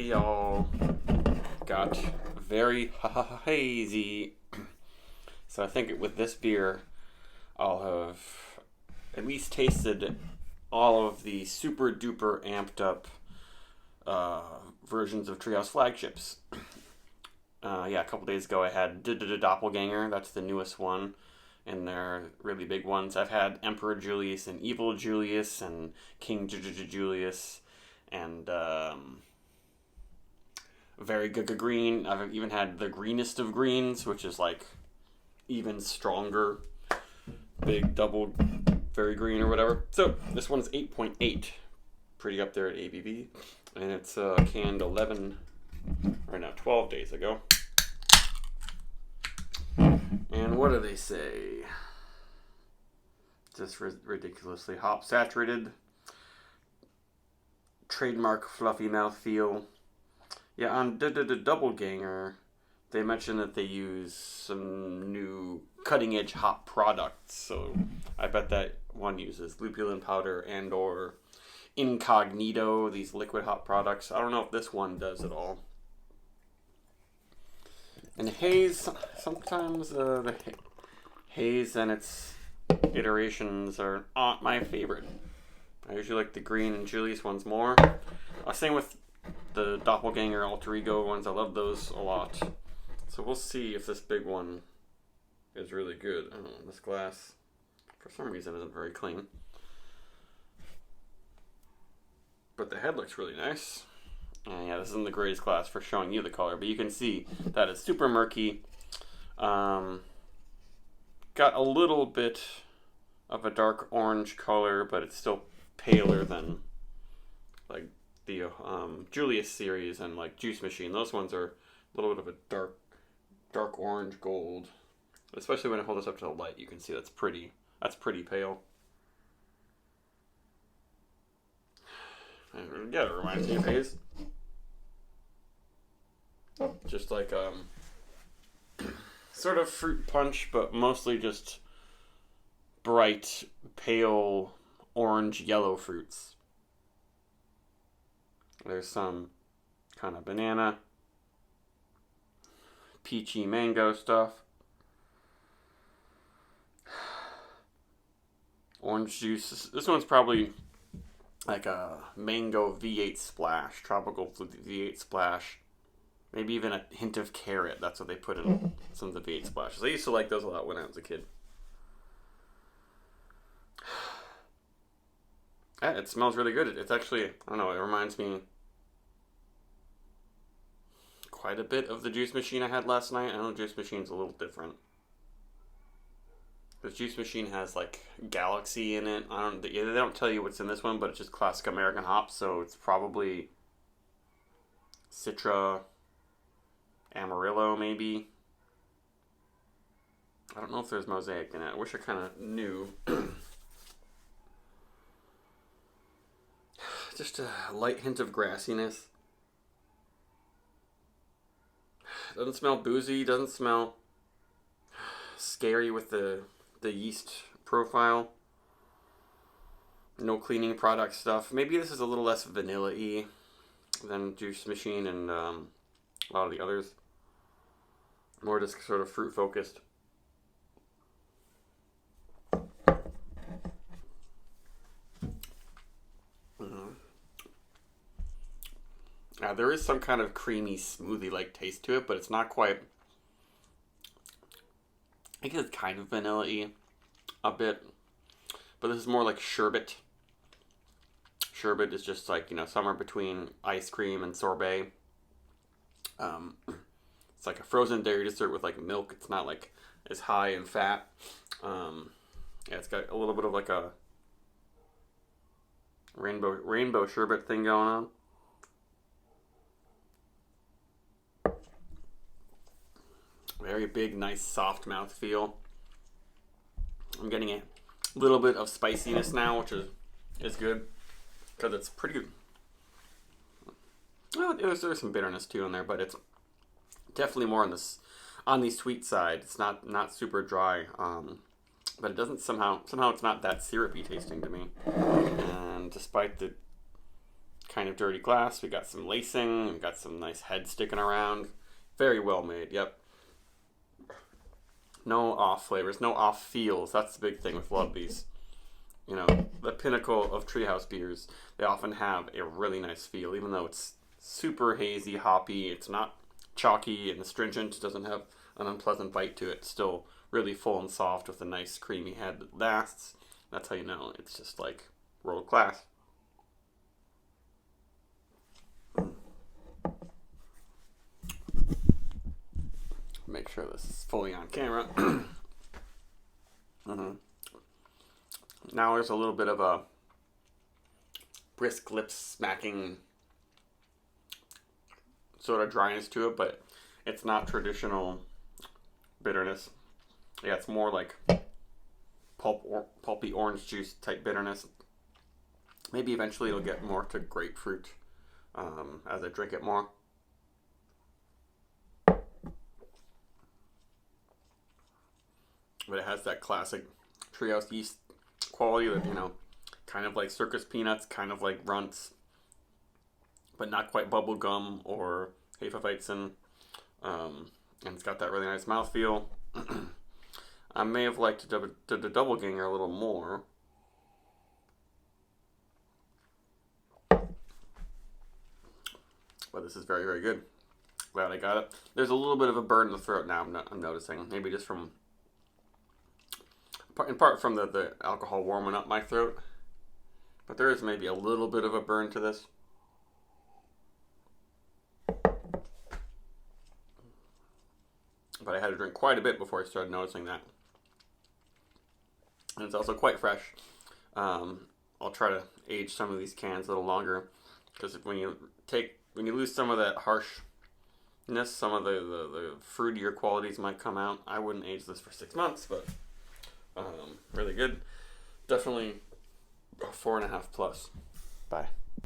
Hey y'all, got very hazy. So I think with this beer, I'll have at least tasted all of the super duper amped up versions of Treehouse flagships. A couple days ago I had Doppelganger, that's the newest one, and they're really big ones. I've had Emperor Julius and Evil Julius and King Julius and very good green. I've even had the greenest of greens, which is like even stronger, big double very green or whatever. So this one is 8.8, pretty up there at ABV, and it's canned 12 days ago. And what do they say? Just ridiculously hop saturated, trademark fluffy mouthfeel. Yeah, on Doppelganger, they mentioned that they use some new cutting edge hop products. So I bet that one uses lupulin powder and or Incognito, these liquid hop products. I don't know if this one does at all. And haze, sometimes the haze and its iterations are not my favorite. I usually like the green and Julius ones more. Same with the Doppelganger Alter Ego ones. I love those a lot. So we'll see if this big one is really good. I don't know, this glass, for some reason, isn't very clean. But the head looks really nice. And yeah, this isn't the greatest glass for showing you the color, but you can see that it's super murky. Got a little bit of a dark orange color, but it's still paler than like the Julius series and like Juice Machine. Those ones are a little bit of a dark orange gold. Especially when I hold this up to the light, you can see that's pretty pale. And yeah, it reminds me of haze. Just like sort of fruit punch, but mostly just bright, pale, orange, yellow fruits. There's some kind of banana, peachy mango stuff. Orange juice. This one's probably like a mango V8 splash, tropical V8 splash. Maybe even a hint of carrot. That's what they put in some of the V8 splashes. I used to like those a lot when I was a kid. Yeah, it smells really good. It's actually, I don't know, it reminds me quite a bit of the Juice Machine I had last night. I know Juice Machine's a little different. The Juice Machine has like Galaxy in it. They don't tell you what's in this one, but it's just classic American hops, so it's probably Citra, Amarillo maybe. I don't know if there's Mosaic in it. I wish I kind of knew. Just a light hint of grassiness. Doesn't smell boozy. Doesn't smell scary with the yeast profile. No cleaning product stuff. Maybe this is a little less vanilla-y than Juice Machine and a lot of the others. More just sort of fruit focused. There is some kind of creamy smoothie-like taste to it, but it's not quite. I guess it's kind of vanilla-y a bit, but this is more like sherbet. Sherbet is just like, somewhere between ice cream and sorbet. It's like a frozen dairy dessert with like milk. It's not like as high in fat. It's got a little bit of like a rainbow sherbet thing going on. Very big, nice, soft mouthfeel. I'm getting a little bit of spiciness now, which is good because it's pretty good. Well, there's some bitterness too in there, but it's definitely more on the sweet side. It's not super dry, but it doesn't somehow it's not that syrupy tasting to me. And despite the kind of dirty glass. We got some lacing. We got some nice head sticking around. Very well made. Yep. No off flavors. No off feels. That's the big thing with a lot of these. You know, the pinnacle of treehouse beers. They often have a really nice feel, even though it's super hazy, hoppy. It's not chalky and astringent. It doesn't have an unpleasant bite to it. It's still really full and soft with a nice creamy head that lasts. That's how you know it's just like world class. Make sure this is fully on camera. Now there's a little bit of a brisk lip smacking sort of dryness to it, but it's not traditional bitterness. Yeah, it's more like pulpy orange juice type bitterness. Maybe eventually it'll get more to grapefruit as I drink it more. But it has that classic treehouse yeast quality that, you know, kind of like circus peanuts, kind of like runts, but not quite bubble gum or Hefeweizen. And it's got that really nice mouthfeel. I may have liked the Doppelganger a little more. But this is very, very good. Glad I got it. There's a little bit of a burn in the throat now, I'm noticing. Maybe just from, in part from the alcohol warming up my throat. But there is maybe a little bit of a burn to this. But I had to drink quite a bit before I started noticing that. And it's also quite fresh. I'll try to age some of these cans a little longer, because when you lose some of that harshness, some of the fruitier qualities might come out. I wouldn't age this for 6 months, but really good. Definitely 4.5 plus. Bye.